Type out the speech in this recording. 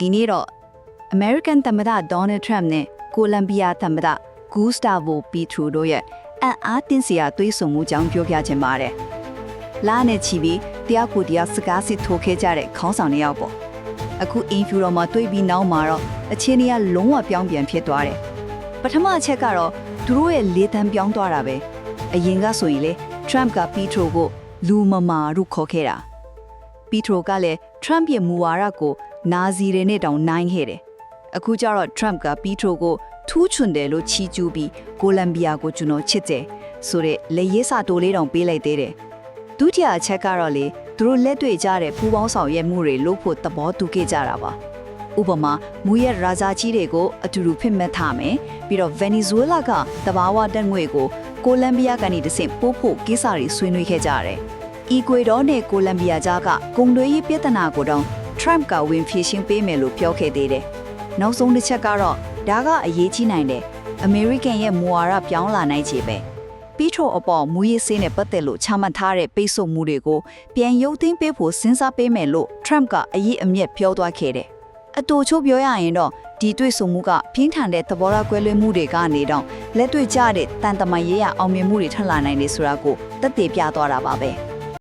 ဒီနေ့တော့ American သမ္မတ Donald Trump နဲ့ Colombia သမ္မတ Gustavo Petro တို့ရဲ့အံ့အားသင့်စရာတွေ့ဆုံမှုကြောင့်ပြောပြချင်ပါတယ်။လာနဲ့ချီပြီးတရားကိုတရားစကားစစ်ထိုးခဲ့ကြတဲ့ခေါင်းဆောင်တွေရောက်ပေါ့။အခု interview တော့မှတွေ့ပြီးနောက်မှာတော့အခြေအနေကလုံးဝပြောင်းပြန်ဖြစ်သွားတယ်။ပထမအချက်ကတော့သူတို့ရဲ့လေတံပြောင်းသွားတာပဲ။အရင်ကဆိုရင်လေ Trump က Petro ကိုလူမမာလို့ခေါ်ခဲ့တာ။ Petro ကလည်း Trump ရဲ့မူဝါဒကိုနာဇီတွေနဲ့တောင်နိုင်ခဲ့တယ်။အခုကျတော့ Trump က Petro ကိုထူးချွန်တယ်လို့ချီးကျူးပြီးကိုလံဘီယာကိုကျွန်တော်ချစ်တယ်ဆိုတဲ့လေရေးစာတိုးလေးတောင်ပေးလိုက်သေးတယ်။ဒုတိယအချက်ကတော့လေသူတို့လက်တွေ့ကြတဲ့ပူပေါင်းဆောင်ရွက်မှုတွေလုပ်ဖို့သဘောတူခဲ့ကြတာပါ။ဥပမာမူရဲ့ရာဇာကြီးတွေကိုအတူတူဖိမှတ်ထားမယ်ပြီးတော့ Venezuela ကတဘာဝတက်ငွေကိုကိုလံဘီယာကနေတဆင့်ပို့ဖို့ကိစ္စတွေဆွေးနွေးခဲ့ကြတယ်။ Ecuador နဲ့ကိုလံဘီယာကြားကကုန်သွယ်ရေးပြဿနာကိုတော့ Trump ကဝင်ဖြေရှင်းပေးမယ်လို့ပြောခဲ့သေးတယ်။နောက်ဆုံးတစ်ချက်ကတော့ဒါကအရေးကြီးနိုင်တယ်။ American ရဲ့မူဝါဒပြောင်းလာနိုင်ချေပဲ။ Petro အပေါ်မူရေးစေးနဲ့ပတ်သက်လို့ချမှတ်ထားတဲ့ပိတ်ဆို့မှုတွေကိုပြန်ရုပ်သိမ်းပေးဖို့စဉ်းစားပေးမယ်လို့ Trump ကအရေးအမြစ်ပြောသွားခဲ့တယ်။အတူချို့ပြောရရင်တော့ဒီတွေ့ဆုံမှုကပြင်းထန်တဲ့သဘောထားကွဲလွဲမှုတွေကနေတော့လက်တွေ့ကျတဲ့တန်တမာရေးရအောင်မြင်မှုတွေထပ်လာနိုင်တယ်ဆိုတာကိုသက်သေပြသွားတာပါပဲ။